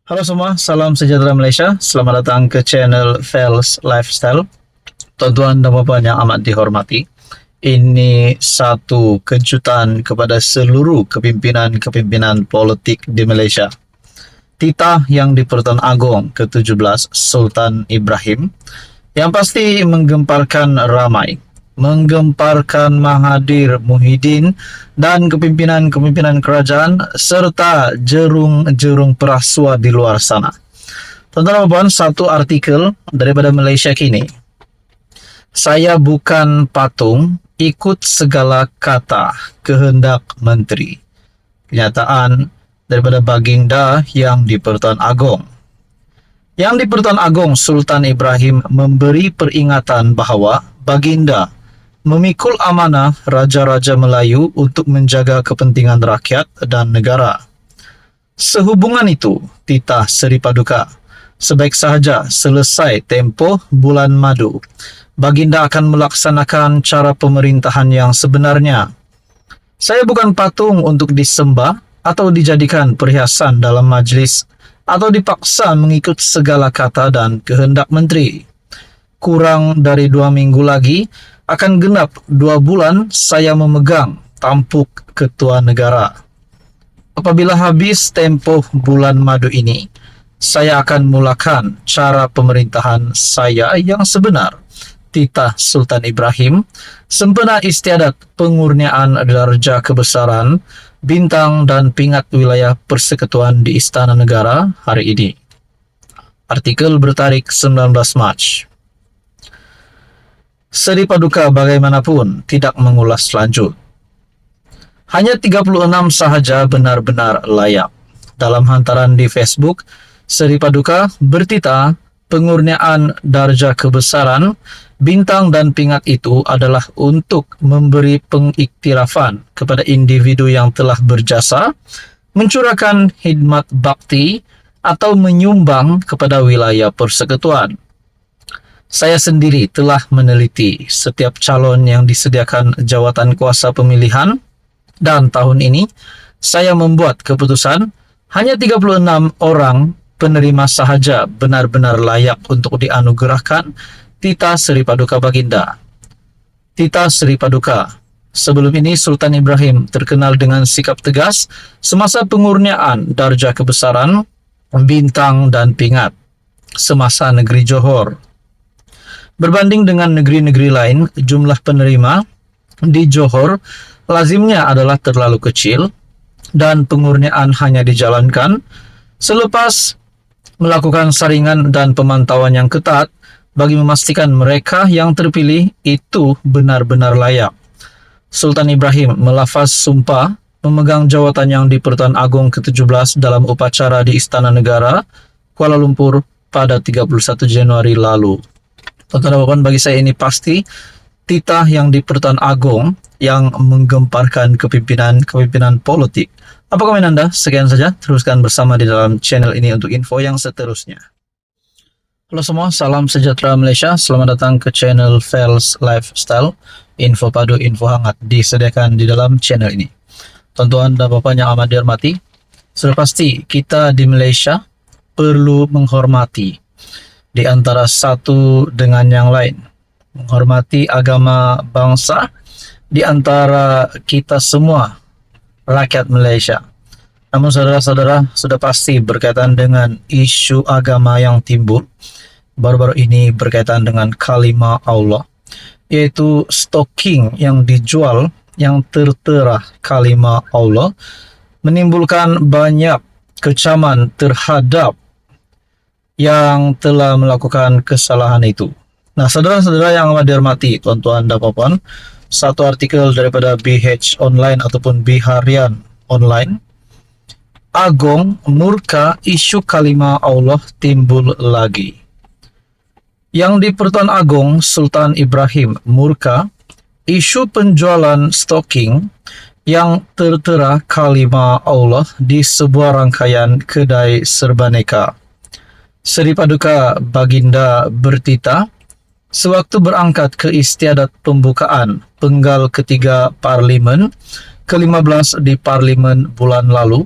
Halo semua, salam sejahtera Malaysia. Selamat datang ke channel Fels Lifestyle. Tuan-tuan dan puan yang amat dihormati, ini satu kejutan kepada seluruh kepimpinan-kepimpinan politik di Malaysia. Titah yang di Pertuan Agong ke-17 Sultan Ibrahim yang pasti menggemparkan ramai, menggemparkan Mahathir Muhyiddin dan kepimpinan-kepimpinan kerajaan serta jerung-jerung perasua di luar sana. Tuan-tuan dan puan, satu artikel daripada Malaysia Kini. Saya bukan patung, ikut segala kata kehendak menteri. Kenyataan daripada Baginda yang di Pertuan Agong. Yang di Pertuan Agong, Sultan Ibrahim memberi peringatan bahawa Baginda memikul amanah Raja-Raja Melayu untuk menjaga kepentingan rakyat dan negara. Sehubungan itu, titah Seri Paduka, sebaik sahaja selesai tempoh bulan madu, Baginda akan melaksanakan cara pemerintahan yang sebenarnya. Saya bukan patung untuk disembah atau dijadikan perhiasan dalam majlis atau dipaksa mengikut segala kata dan kehendak menteri. Kurang dari 2 minggu lagi akan genap 2 bulan saya memegang tampuk ketua negara. Apabila habis tempoh bulan madu ini, saya akan mulakan cara pemerintahan saya yang sebenar. Titah Sultan Ibrahim sempena istiadat pengurniaan darjah kebesaran, bintang dan pingat wilayah persekutuan di Istana Negara hari ini. Artikel bertarik 19 Mac. Seri Paduka bagaimanapun tidak mengulas lanjut. Hanya 36 sahaja benar-benar layak. Dalam hantaran di Facebook, Seri Paduka bertitah pengurniaan darjah kebesaran, bintang dan pingat itu adalah untuk memberi pengiktirafan kepada individu yang telah berjasa, mencurahkan khidmat bakti atau menyumbang kepada wilayah persekutuan. Saya sendiri telah meneliti setiap calon yang disediakan jawatan kuasa pemilihan dan tahun ini saya membuat keputusan hanya 36 orang penerima sahaja benar-benar layak untuk dianugerahkan titah Seri Paduka Baginda. Titah Seri Paduka. Sebelum ini Sultan Ibrahim terkenal dengan sikap tegas semasa pengurniaan darjah kebesaran, bintang dan pingat semasa negeri Johor. Berbanding dengan negeri-negeri lain, jumlah penerima di Johor lazimnya adalah terlalu kecil dan pengurniaan hanya dijalankan selepas melakukan saringan dan pemantauan yang ketat bagi memastikan mereka yang terpilih itu benar-benar layak. Sultan Ibrahim melafaz sumpah memegang jawatan yang di Pertuan Agong ke-17 dalam upacara di Istana Negara, Kuala Lumpur pada 31 Januari lalu. Tuan-tuan, bagi saya ini pasti titah yang di Pertuan Agong yang menggemparkan kepimpinan politik. Apa komen Anda? Sekian saja, teruskan bersama di dalam channel ini untuk info yang seterusnya. Halo semua, salam sejahtera Malaysia. Selamat datang ke channel Fels Lifestyle. Info padu, info hangat disediakan di dalam channel ini. Tuan-tuan dan puan yang amat dihormati, sudah pasti kita di Malaysia perlu menghormati di antara satu dengan yang lain. Menghormati agama bangsa di antara kita semua rakyat Malaysia. Namun saudara-saudara, sudah pasti berkaitan dengan isu agama yang timbul baru-baru ini berkaitan dengan kalimah Allah, yaitu stocking yang dijual yang tertera kalimah Allah menimbulkan banyak kecaman terhadap yang telah melakukan kesalahan itu. Nah, saudara-saudara yang amat dihormati, tuan-tuan dan puan, satu artikel daripada BH Online ataupun Biharian Online, Agong murka isu kalimah Allah timbul lagi. Yang di Pertuan Agong, Sultan Ibrahim murka isu penjualan stocking yang tertera kalimah Allah di sebuah rangkaian kedai serbaneka. Seri Paduka Baginda bertitah sewaktu berangkat ke istiadat pembukaan penggal ketiga Parlimen ke-15 di Parlimen bulan lalu,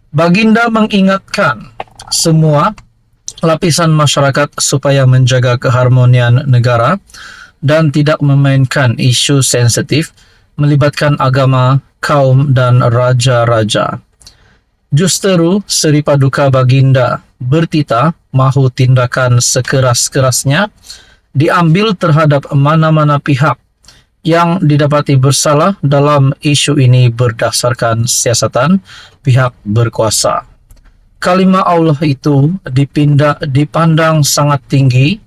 Baginda mengingatkan semua lapisan masyarakat supaya menjaga keharmonian negara dan tidak memainkan isu sensitif melibatkan agama, kaum, dan raja-raja. Justeru Seri Paduka Baginda bertitah mahu tindakan sekeras-kerasnya diambil terhadap mana-mana pihak yang didapati bersalah dalam isu ini berdasarkan siasatan pihak berkuasa. Kalimat Allah itu dipandang sangat tinggi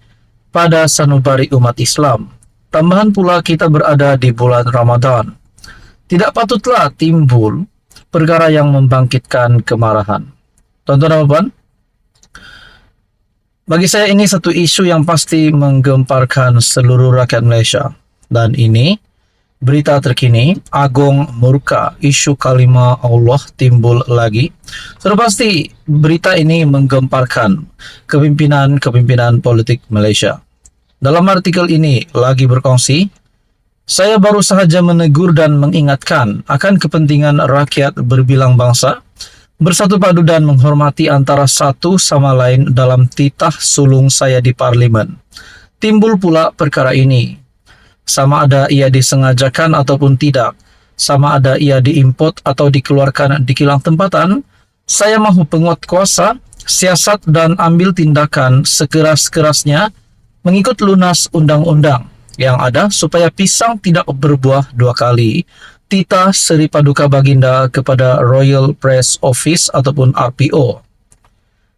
pada sanubari umat Islam. Tambahan pula kita berada di bulan Ramadan. Tidak patutlah timbul perkara yang membangkitkan kemarahan. Tuan-tuan dan puan, bagi saya ini satu isu yang pasti menggemparkan seluruh rakyat Malaysia. Dan ini berita terkini, Agong murka, isu kalimat Allah timbul lagi. Sudah pasti berita ini menggemparkan kepimpinan politik Malaysia. Dalam artikel ini lagi berkongsi, saya baru sahaja menegur dan mengingatkan akan kepentingan rakyat berbilang bangsa, bersatu padu dan menghormati antara satu sama lain dalam titah sulung saya di Parlimen. Timbul pula perkara ini, sama ada ia disengajakan ataupun tidak, sama ada ia diimport atau dikeluarkan di kilang tempatan, saya mahu penguat kuasa, siasat dan ambil tindakan sekeras-kerasnya mengikut lunas undang-undang yang ada supaya pisang tidak berbuah dua kali. Titah Seri Paduka Baginda kepada Royal Press Office ataupun RPO.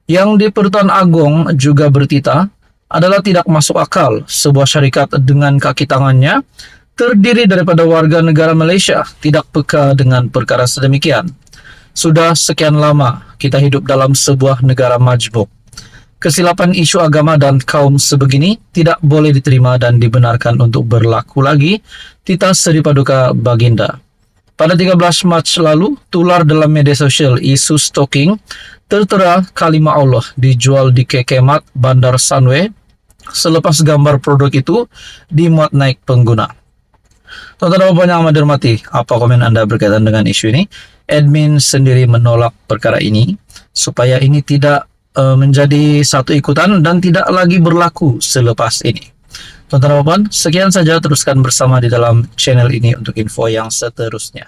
Yang di Pertuan Agong juga bertitah adalah tidak masuk akal sebuah syarikat dengan kaki tangannya terdiri daripada warga negara Malaysia tidak peka dengan perkara sedemikian. Sudah sekian lama kita hidup dalam sebuah negara majmuk. Kesilapan isu agama dan kaum sebegini tidak boleh diterima dan dibenarkan untuk berlaku lagi. Titah Seri Paduka Baginda. Pada 13 Mac lalu, tular dalam media sosial isu stalking tertera kalimat Allah dijual di Kekemat Bandar Sunway selepas gambar produk itu dimuat naik pengguna. Tuan-tuan dan puan yang amat dihormati, apa komen Anda berkaitan dengan isu ini? Admin sendiri menolak perkara ini supaya ini tidak menjadi satu ikutan dan tidak lagi berlaku selepas ini. Tuan-tuan dan puan, sekian saja, teruskan bersama di dalam channel ini untuk info yang seterusnya.